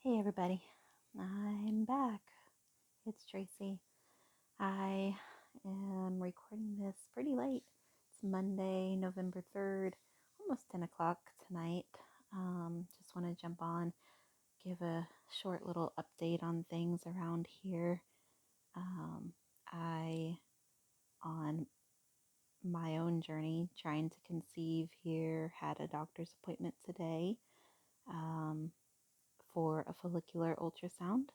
Hey everybody, I'm back. It's Tracy. I am recording this pretty late. It's Monday, November 3rd, almost 10 o'clock tonight. Just want to jump on, give a short little update on things around here. I, on my own journey, trying to conceive here, had a doctor's appointment today for a follicular ultrasound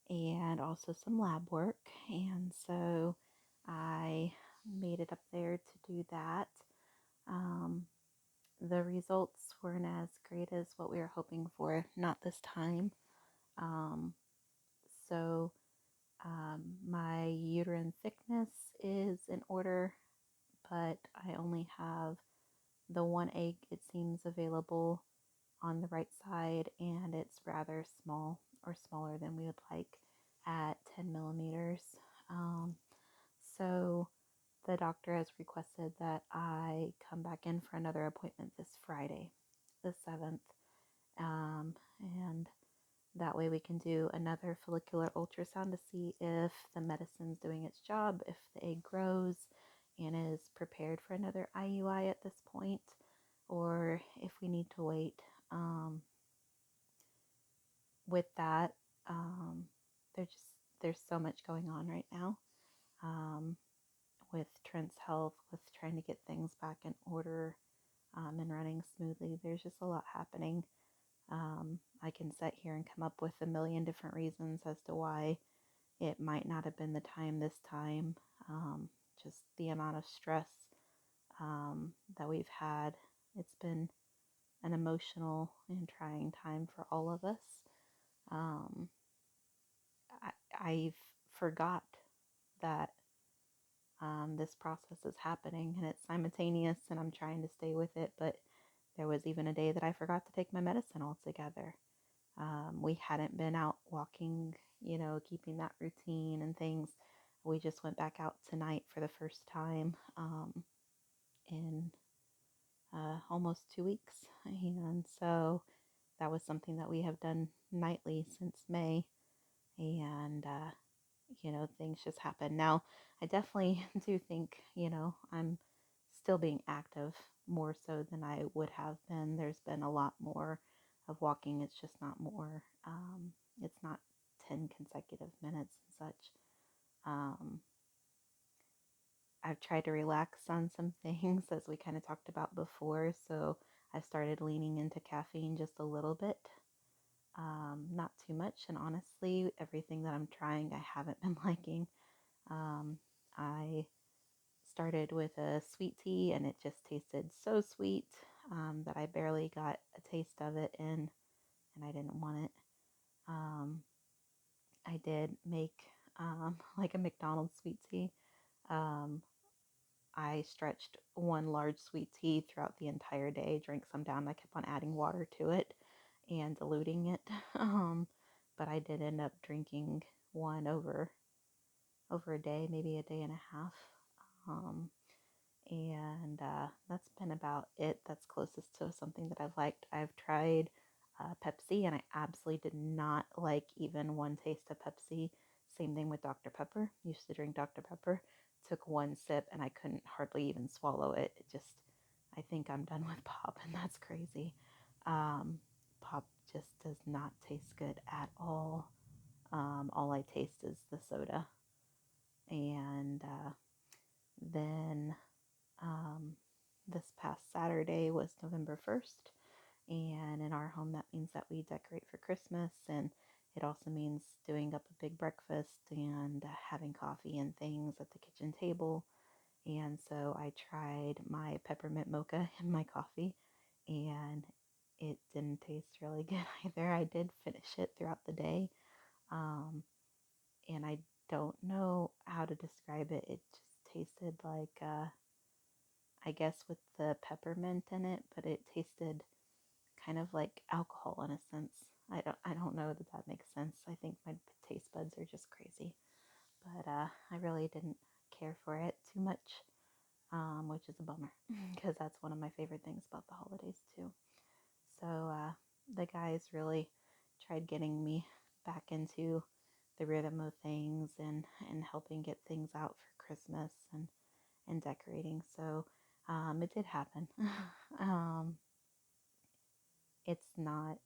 and also some lab work. And so I made it up there to do that. Um, the results weren't as great as what we were hoping for, not this time. Um, so my uterine thickness is in order, but I only have the one egg, it seems, available on the right side, and it's rather small, or smaller than we would like, at 10 millimeters. Um, so the doctor has requested that I come back in for another appointment this Friday, the 7th, and that way we can do another follicular ultrasound to see if the medicine's doing its job, if the egg grows and is prepared for another IUI at this point, or if we need to wait. With that, um, there's so much going on right now, with Trent's health, with trying to get things back in order, and running smoothly. There's just a lot happening. I can sit here and come up with a million different reasons as to why it might not have been the time this time. Just the amount of stress that we've had. It's been an emotional and trying time for all of us. Um, I've forgot that this process is happening and it's simultaneous, and I'm trying to stay with it. But there was even a day that I forgot to take my medicine altogether. We hadn't been out walking, keeping that routine and things. We just went back out tonight for the first time in almost 2 weeks. And so that was something that we have done nightly since May. And things just happen. Now, I definitely do think, I'm still being active more so than I would have been. There's been a lot more of walking. It's just not more, it's not 10 consecutive minutes and such. I've tried to relax on some things, as we kind of talked about before. So I've started leaning into caffeine just a little bit. Not too much, and honestly, everything that I'm trying, I haven't been liking. I started with a sweet tea, and it just tasted so sweet that I barely got a taste of it in, and I didn't want it. I did make like a McDonald's sweet tea. Um, I stretched one large sweet tea throughout the entire day, drank some down. I kept on adding water to it and diluting it. But I did end up drinking one over a day, maybe a day and a half. Um, and that's been about it. That's closest to something that I've liked. I've tried Pepsi, and I absolutely did not like even one taste of Pepsi. Same thing with Dr. Pepper. Used to drink Dr. Pepper. Took one sip and I couldn't hardly even swallow it. I think I'm done with pop, and that's crazy. Pop just does not taste good at all. All I taste is the soda. And then this past Saturday was November 1st, and in our home that means that we decorate for Christmas, and it also means doing up a big breakfast and having coffee and things at the kitchen table. And so I tried my peppermint mocha in my coffee, and it didn't taste really good either. I did finish it throughout the day, um, and I don't know how to describe it. It just tasted like I guess with the peppermint in it, but it tasted kind of like alcohol in a sense. I don't know that makes sense. I think my taste buds are just crazy, but I really didn't care for it too much, which is a bummer because that's one of my favorite things about the holidays too. So the guys really tried getting me back into the rhythm of things and helping get things out for Christmas and decorating. So it did happen. um, it's not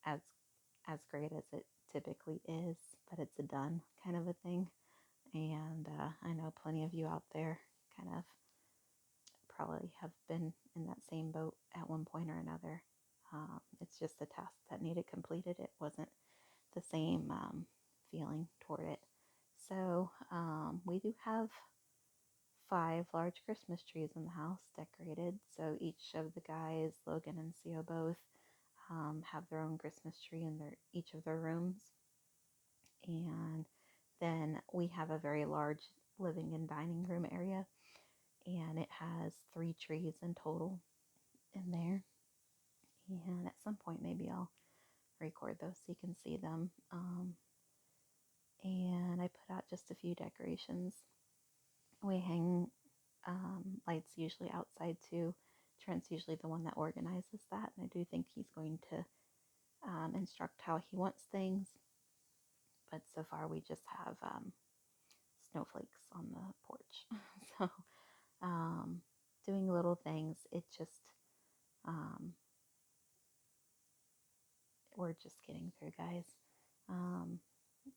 as great as it typically is, but it's a done kind of a thing. And I know plenty of you out there kind of probably have been in that same boat at one point or another. It's just a task that needed completed. It wasn't the same feeling toward it. So we do have 5 large Christmas trees in the house decorated. So each of the guys, Logan and Theo both, have their own Christmas tree in each of their rooms. And then we have a very large living and dining room area, and it has 3 trees in total in there. And at some point, maybe I'll record those so you can see them. And I put out just a few decorations. We hang lights usually outside too. Trent's usually the one that organizes that, and I do think he's going to instruct how he wants things. But so far, we just have snowflakes on the porch. So, doing little things, it just, um, we're just getting through, guys.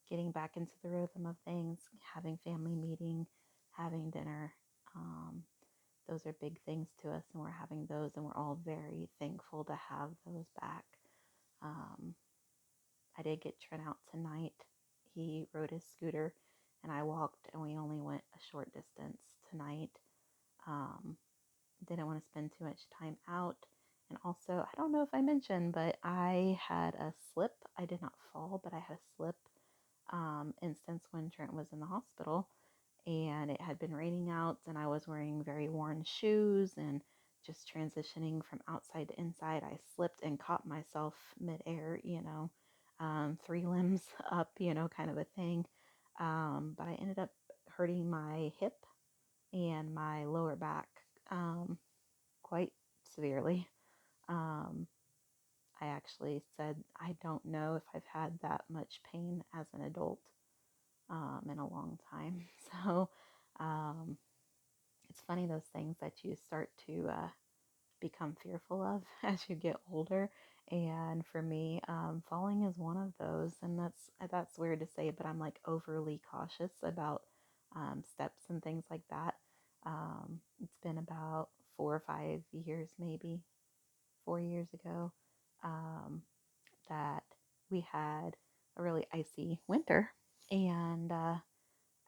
Getting back into the rhythm of things, having family meeting, having dinner. Those are big things to us, and we're having those, and we're all very thankful to have those back. I did get Trent out tonight. He rode his scooter, and I walked, and we only went a short distance tonight. Didn't want to spend too much time out. And also, I don't know if I mentioned, but I had a slip. I did not fall, but I had a slip instance when Trent was in the hospital, and it had been raining out, and I was wearing very worn shoes and just transitioning from outside to inside. I slipped and caught myself midair, 3 limbs up, kind of a thing. But I ended up hurting my hip and my lower back quite severely. Um, I actually said I don't know if I've had that much pain as an adult in a long time. So it's funny, those things that you start to become fearful of as you get older. And for me, falling is one of those, and that's weird to say, but I'm like overly cautious about steps and things like that. It's been about 4 or 5 years, maybe 4 years ago, that we had a really icy winter, and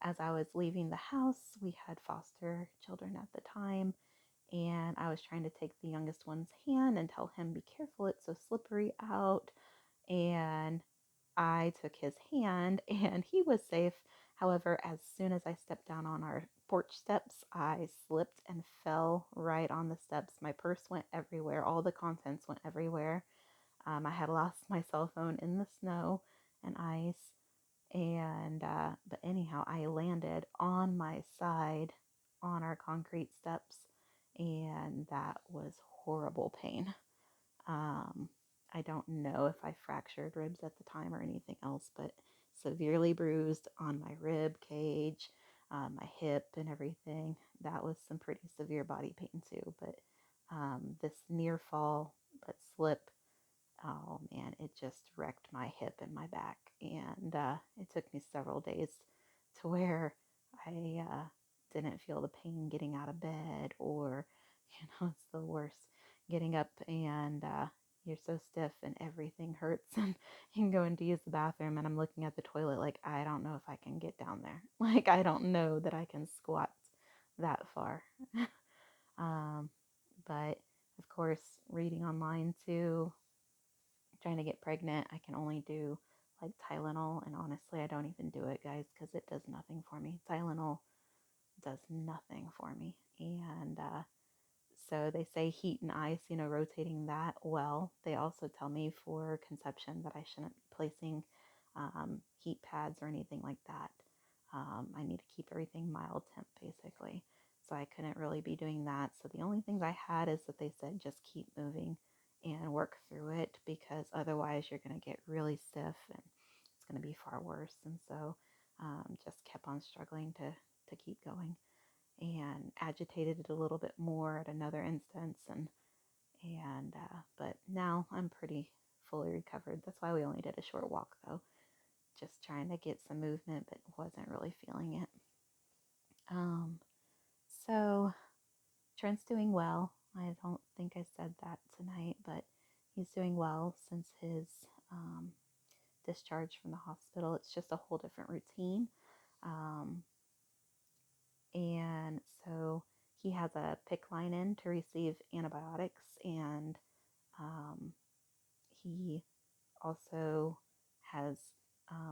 as I was leaving the house, we had foster children at the time, and I was trying to take the youngest one's hand and tell him, be careful, it's so slippery out. And I took his hand and he was safe. However, as soon as I stepped down on our porch steps, I slipped and fell right on the steps. My purse went everywhere, all the contents went everywhere. I had lost my cell phone in the snow and ice. And, but anyhow, I landed on my side on our concrete steps, and that was horrible pain. I don't know if I fractured ribs at the time or anything else, but severely bruised on my rib cage, my hip, and everything. That was some pretty severe body pain too. But this near fall but slip, oh man, it just wrecked my hip and my back. And it took me several days to where I didn't feel the pain getting out of bed, or, it's the worst. Getting up and you're so stiff and everything hurts, and you can go in to use the bathroom, and I'm looking at the toilet like, I don't know if I can get down there. Like, I don't know that I can squat that far. um, but of course, reading online too, trying to get pregnant, I can only do like Tylenol, and honestly, I don't even do it, guys, because it does nothing for me. Tylenol does nothing for me. And so they say heat and ice, rotating that well. They also tell me for conception that I shouldn't be placing heat pads or anything like that. I need to keep everything mild temp, basically. So I couldn't really be doing that. So the only things I had is that they said just keep moving and work through it, because otherwise you're going to get really stiff and it's going to be far worse. And so just kept on struggling to keep going, and agitated it a little bit more at another instance. But now I'm pretty fully recovered. That's why we only did a short walk though, just trying to get some movement, but wasn't really feeling it. So Trent's doing well. I don't think I said that tonight, but he's doing well since his um, discharge from the hospital. It's just a whole different routine. Um, and so he has a PIC line in to receive antibiotics, and um, he also has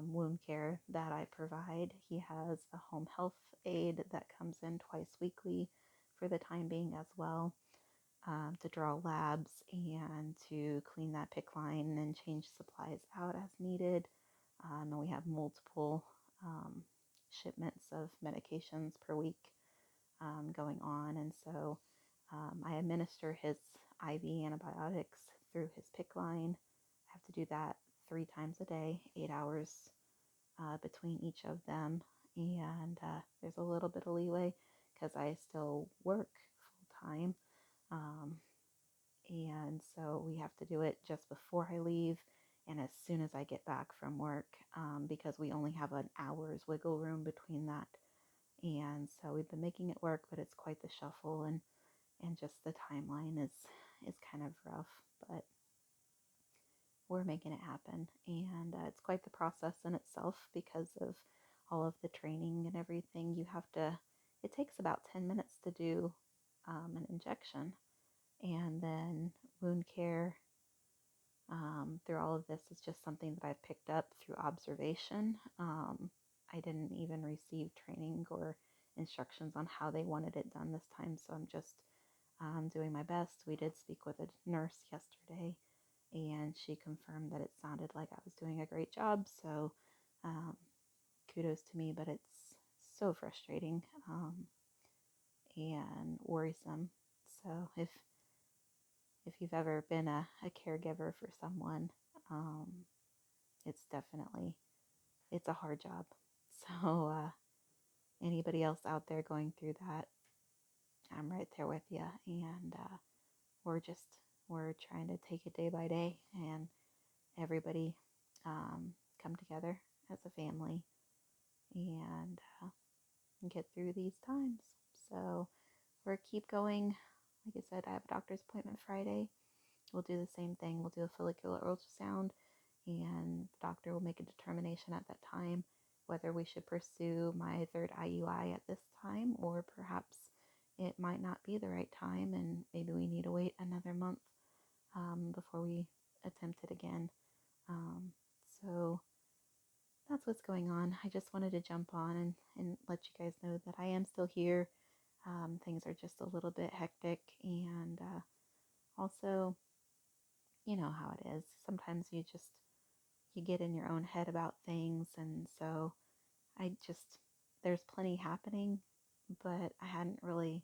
wound care that I provide. He has a home health aide that comes in twice weekly for the time being as well, to draw labs and to clean that PIC line and change supplies out as needed. And we have multiple shipments of medications per week going on. And so I administer his IV antibiotics through his PIC line. I have to do that 3 times a day, 8 hours between each of them. And there's a little bit of leeway because I still work full time. Um, and so we have to do it just before I leave and as soon as I get back from work, because we only have an hour's wiggle room between that. And so we've been making it work, but it's quite the shuffle, and just the timeline is kind of rough, but we're making it happen. And it's quite the process in itself because of all of the training and everything. It takes about 10 minutes to do an injection, and then wound care through all of this is just something that I've picked up through observation. I didn't even receive training or instructions on how they wanted it done this time, so I'm just doing my best. We did speak with a nurse yesterday, and she confirmed that it sounded like I was doing a great job, so um, kudos to me, but it's so frustrating and worrisome. So if you've ever been a caregiver for someone, um, it's a hard job. So anybody else out there going through that, I'm right there with you. And we're just we're trying to take it day by day, and everybody come together as a family and get through these times. So we're keep going. Like I said, I have a doctor's appointment Friday. We'll do the same thing. We'll do a follicular ultrasound, and the doctor will make a determination at that time whether we should pursue my third IUI at this time, or perhaps it might not be the right time and maybe we need to wait another month before we attempt it again. So that's what's going on. I just wanted to jump on and let you guys know that I am still here. Things are just a little bit hectic, and also, you know how it is. Sometimes you get in your own head about things, and so there's plenty happening, but I hadn't really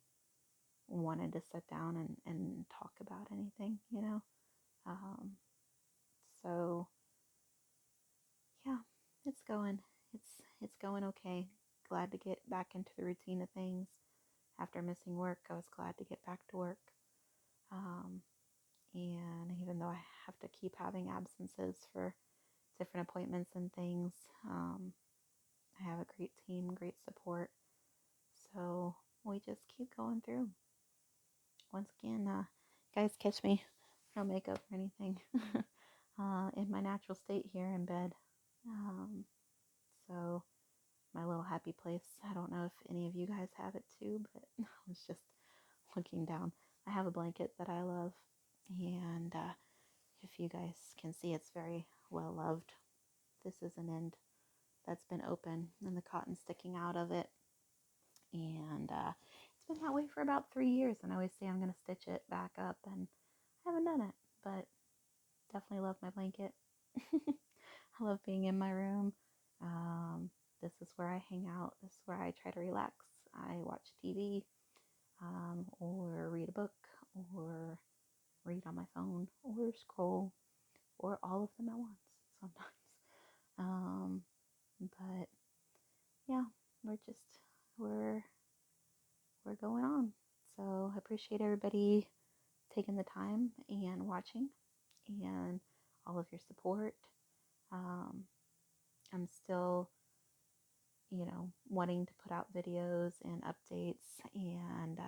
wanted to sit down and talk about anything. Um, so yeah, it's going. It's going okay. Glad to get back into the routine of things. After missing work, I was glad to get back to work. Um, and even though I have to keep having absences for different appointments and things, I have a great team, great support. So we just keep going through. Once again, guys, catch me, no makeup or anything, in my natural state here in bed. So my little happy place. I don't know if any of you guys have it too, but I was just looking down. I have a blanket that I love, and if you guys can see, it's very well loved. This is an end that's been open and the cotton sticking out of it, and it's been that way for about 3 years, and I always say I'm going to stitch it back up, and I haven't done it, but definitely love my blanket. I love being in my room. This is where I hang out. This is where I try to relax. I watch TV, or read a book, or read on my phone or scroll or all of them at once sometimes. Um, but yeah, we're just we're we're going on. So I appreciate everybody taking the time and watching and all of your support. Um, I'm still, wanting to put out videos and updates, and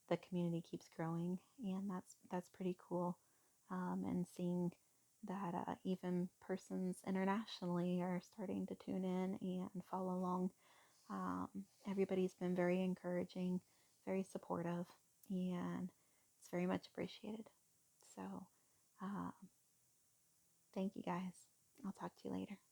the community keeps growing, and that's pretty cool. And seeing that even persons internationally are starting to tune in and follow along. Everybody's been very encouraging, very supportive, and it's very much appreciated. So, uh, thank you guys. I'll talk to you later.